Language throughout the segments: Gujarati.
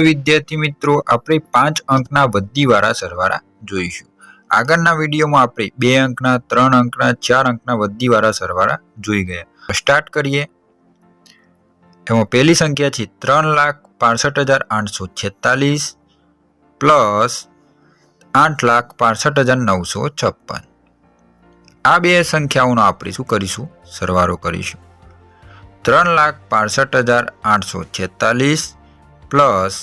વિદ્યાર્થી મિત્રો, આપણે 5 અંકના વધીવાળા સરવાળા જોઈશું. આગળના વિડીયોમાં આપણે 2 અંકના, 3 અંકના, 4 અંકના વધીવાળા સરવાળા જોઈ ગયા. સ્ટાર્ટ કરીએ. એમાં પહેલી સંખ્યા છે 3,65,846 પ્લસ 8,65,956. આ બે સંખ્યાઓનો આપણે શું કરીશું? સરવાળો કરીશું. 3,65,846 પ્લસ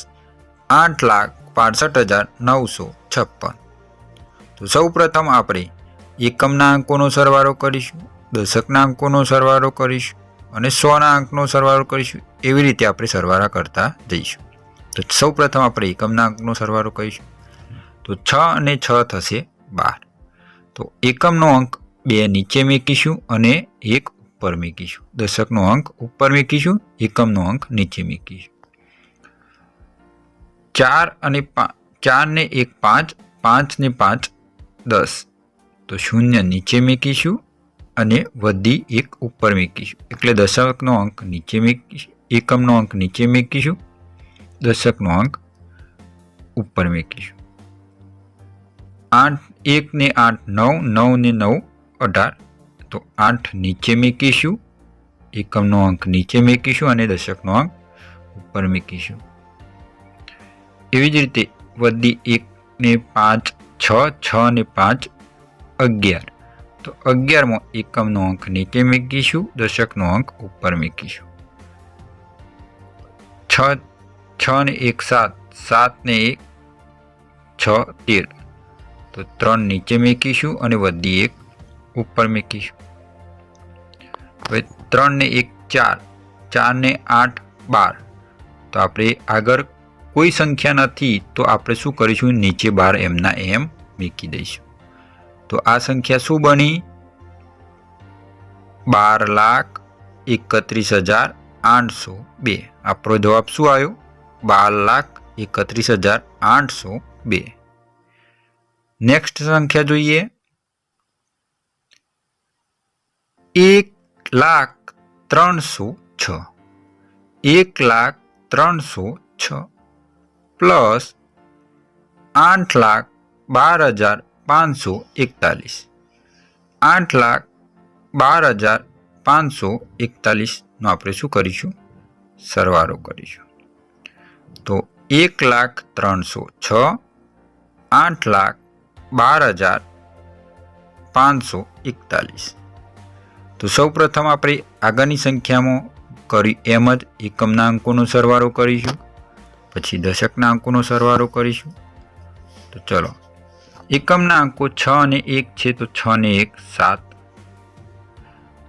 8,65,956. તો સૌ પ્રથમ આપણે એકમના અંકોનો સરવાળો કરીશું, દશકના અંકોનો સરવાળો કરીશું અને 100ના અંકનો સરવાળો કરીશું. એવી રીતે આપણે સરવાળા કરતા જઈશું. તો સૌ પ્રથમ આપણે એકમના અંકનો સરવાળો કરીશું. તો 6 અને 6 થશે 12. તો એકમનો અંક 2 નીચે મૂકીશું અને 1 ઉપર મૂકીશું. દશકનો અંક ઉપર મૂકીશું, એકમનો અંક નીચે મૂકીશું. 4 અને 4 ને 1 5, 5 ને 5 10. તો 0 નીચે મૂકીશું અને વધી 1 ઉપર મૂકીશું. એટલે દશકનો અંક નીચે મૂકીશું, એકમનો અંક નીચે મૂકીશું, દશકનો અંક ઉપર મૂકીશું. 8 1 ને 8 9, 9 ને 9 18. તો 8 નીચે મૂકીશું, એકમનો અંક નીચે મૂકીશું અને દશકનો અંક ઉપર મૂકીશું. એવી જ રીતે વધી 1 ને 5 6, 6 ને 5 11. તો 11માં એકમનો અંક નીચે મૂકીશું, દશકનો અંક ઉપર મૂકીશું. 6 ને 1 7, 7 ને 1 6 13. તો 3 નીચે મૂકીશું અને વધી 1 ઉપર મૂકીશું. હવે 3 ને 1 4, 4 ને 8 12. તો આપણે આગળ કોઈ સંખ્યા નથી તો આપણે શું કરીશું? નીચે 12 એમના એમ મૂકી દઈશું. તો આ સંખ્યા શું બની? 12,31,802. આપણો જવાબ શું આવ્યો? 12,31,802. નેક્સ્ટ સંખ્યા જોઈએ. 1,03,06. 1,03,06 પ્લસ 8,12,541. 8,12,541 નો આપણે શું કરીશું? સરવાળો કરીશું. તો 1,03,06 8,12,541. તો સૌ પ્રથમ આપણે આગળની સંખ્યામાં કરી એમ જ એકમના અંકોનો સરવાળો કરીશું, પછી દશકના અંકોનો સરવાળો કરીશું. તો ચલો, એકમના અંકો 6 અને 1 છે. તો 6 ને 1 7.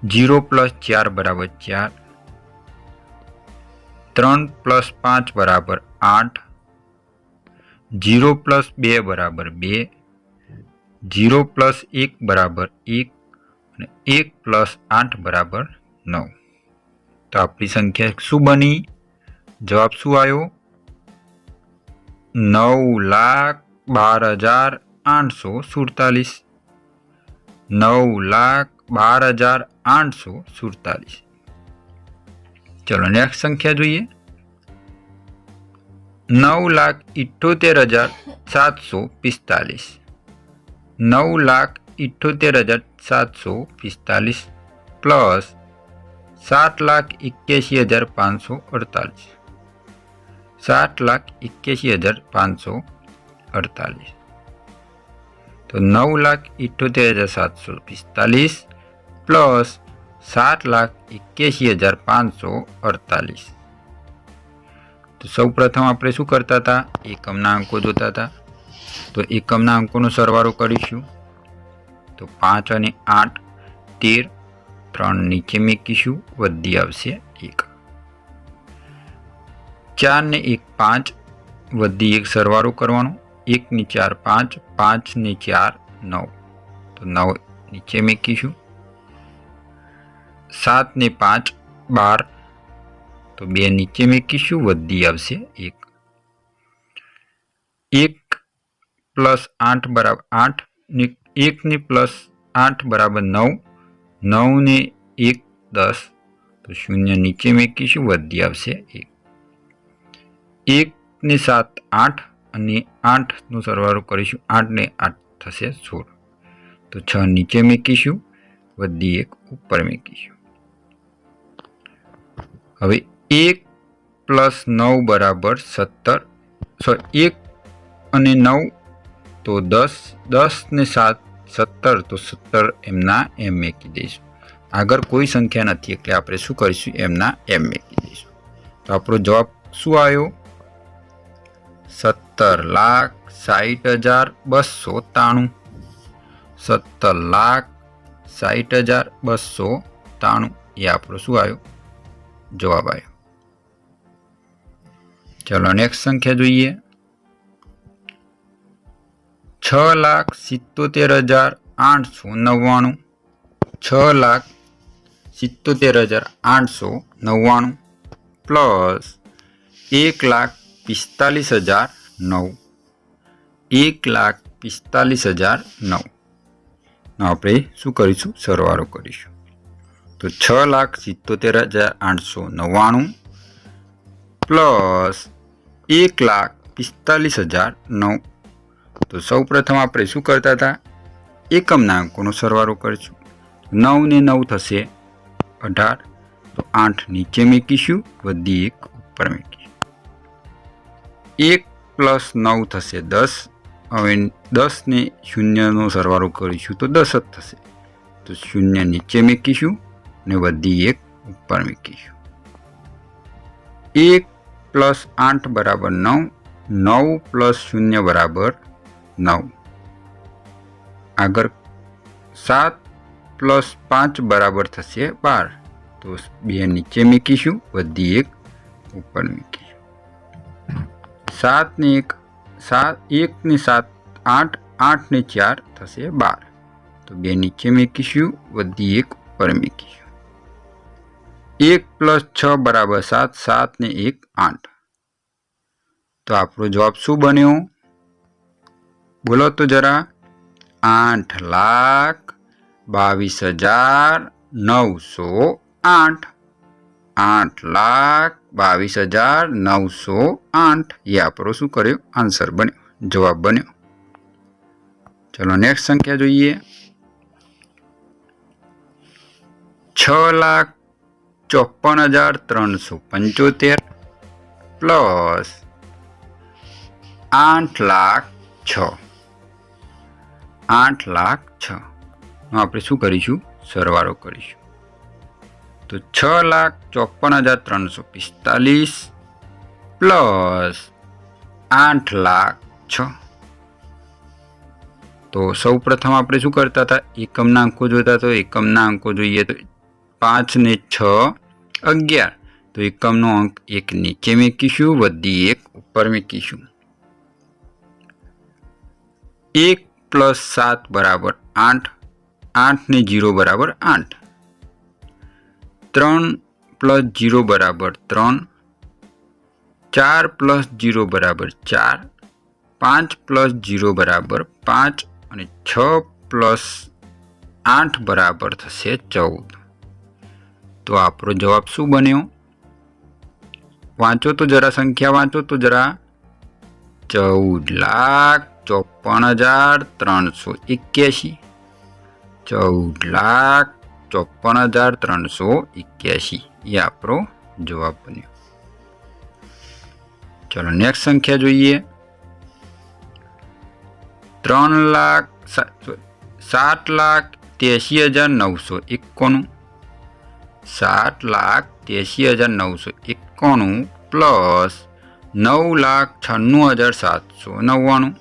0 પ્લસ 4 બરાબર 4. 3 પ્લસ 5 બરાબર 8. 0 પ્લસ 2 બરાબર 2. 0 પ્લસ 1 બરાબર 1 અને 1 પ્લસ 8 બરાબર 9. તો આપણી સંખ્યા શું બની? જવાબ શું આવ્યો? 9,12,847. 9,12,847. ચલો નેક્સ્ટ સંખ્યા જોઈએ. 9,78,745. 9,78,745 પ્લસ 7,81,548. 7,81,548. તો 9,78,745 પ્લસ 7,81,548. તો સૌ પ્રથમ આપણે શું કરતા હતા? એકમના અંકો જોતા હતા. તો એકમના અંકોનો સરવાળો કરીશું. તો 5 અને 8 13. 3 નીચે મૂકીશું, વધી આવશે 1. 4 ને 1 5, વધી 1 સરવાળો કરવાનો. 1 ને 4 5, 5 ને 4 9. તો 9 નીચે મૂકીશું. 7 ને 5 12. તો 2 નીચે મૂકીશું, વધી આવશે 1. 1 પ્લસ 8 બરાબર 8. 1 ને પ્લસ 8 બરાબર 9. 9 ને 1 10. તો 0 નીચે મૂકીશું, વધી આવશે 1. 1 ને 7 8 અને 8નો સરવાળો કરીશું. 8 ને 8 થશે 16. તો 6 નીચે મૂકીશું, વધી 1 ઉપર મૂકીશું. હવે 1 + 9 બરાબર 17. 1 અને 9 તો 10, 10 ને 7 17, તો 17 એમના એમ મૂકી દઈશું. આગળ કોઈ સંખ્યા નથી એટલે આપણે શું કરીશું, એમના એમ મૂકી દઈશું. તો આપણો જવાબ શું આવ્યો? 17,60,293. 17,60,293 એ આપણો શું આવ્યો? જવાબ આવ્યો. ચલો નેક્સ્ટ સંખ્યા જોઈએ. 6,77,899. 6,77,899 પ્લસ 1,45,009. 1,45,009 આપણે શું કરીશું? સરવાળો કરીશું. તો 6,77,899 પ્લસ 1,45,009. તો સૌ પ્રથમ આપણે શું કરતા હતા? એકમના અંકોનો સરવાળો કરીશું. 9 ને 9 થશે 18, તો 8 નીચે મૂકીશું, વધી 1 ઉપર મૂકીશું. 1 + 9 થશે 10. હવે 10 ને 0નો સરવાળો કરીશું તો 10 જ થશે. તો 0 નીચે મૂકીશું ને વધી 1 ઉપર મૂકીશું. 1 + 8 બરાબર 9. 9 + 0 બરાબર 9. આગળ 7 + 5 બરાબર થશે 12. તો 2 નીચે મૂકીશું, વધી 1 ઉપર મૂકીશું. 1 ને 7 8, 8 ને 4 થશે 12. તો 2 નીચે મૂકીશું, વધી 1 ઉપર મૂકીશું. 1 + 6 બરાબર 7. 7 ને 1 8. તો આપણો જવાબ શું બન્યો? બોલો તો જરા. 8,22,908. 8,22,908 એ આપણો શું કર્યો? આન્સર બન્યો, જવાબ બન્યો. ચલો નેક્સ્ટ સંખ્યા જોઈએ. 6,54,375 પ્લસ 8,06,000. 8,06,000 આપણે શું કરીશું? સરવાળો કરીશું. તો 6,54,345 પ્લસ 8,06,000. તો સૌ પ્રથમ આપણે શું કરતા હતા? એકમના અંકો જોતા. તો એકમના અંકો જોઈએ તો 5 ને 6 11. તો એકમનો અંક 1 નીચે મૂકીશું, વધી 1 ઉપર મૂકીશું. 1 + 7 બરાબર 8. 8 ને 0 બરાબર 8. 3 + 0 બરાબર 3. 4 + 0 બરાબર 4. 5 + 0 બરાબર 5 અને 6 + 8 બરાબર થશે 14. તો આપણો જવાબ શું બન્યો? વાંચો તો જરા, સંખ્યા વાંચો તો જરા. 14,54,381. 14,54,381 એ આપણો જવાબ બન્યો. ચલો નેક્સ્ટ સંખ્યા જોઈએ. 7,83,991. 7,83,991 પ્લસ 9,96,799.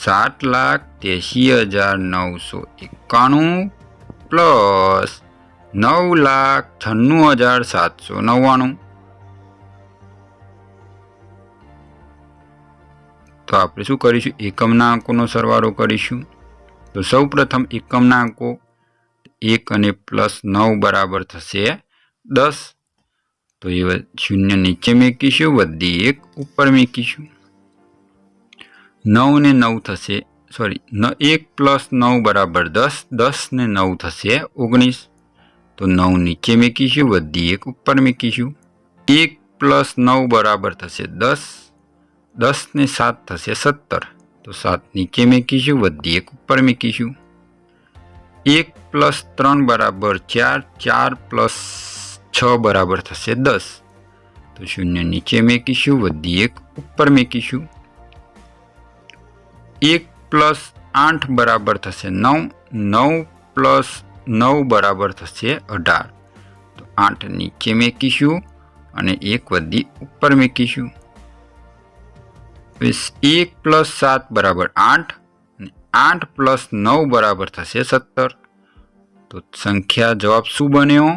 7,83,991 પ્લસ 9,96,799. તો આપણે શું કરીશું? એકમના અંકોનો સરવાળો કરીશું. તો સૌ પ્રથમ એકમના અંકો 1 અને +9 બરાબર થશે 10. તો એ 0 નીચે મૂકીશું, વધી 1 ઉપર મૂકીશું. 9 ને 9 થશે, 1 + 9 બરાબર 10. 10 ને 9 થશે 19. તો 9 નીચે મૂકીશું, વધી 1 ઉપર મૂકીશું. 1 પ્લસ 9 બરાબર થશે 10. 10 ને 7 થશે 17. તો 7 નીચે મૂકીશું, વધી 1 ઉપર મૂકીશું. 1 પ્લસ 3 બરાબર 4. 4 પ્લસ 6 બરાબર થશે 10. તો 0 નીચે મૂકીશું, વધી 1 ઉપર મૂકીશું. 1 પ્લસ 8 બરાબર થશે 9. 9 પ્લસ 9 બરાબર થશે 18. તો 8 નીચે મૂકીશું અને 1 વધી ઉપર મૂકીશું. 1 પ્લસ 7 બરાબર 8 અને 8 પ્લસ 9 બરાબર થશે 17. તો સંખ્યા જવાબ શું બન્યો?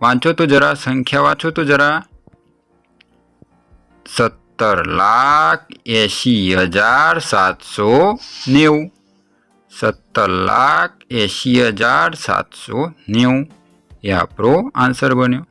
વાંચો તો જરા, સંખ્યા વાંચો તો જરા. 17,80,790. 17,80,790 એ આપણો આન્સર બન્યો.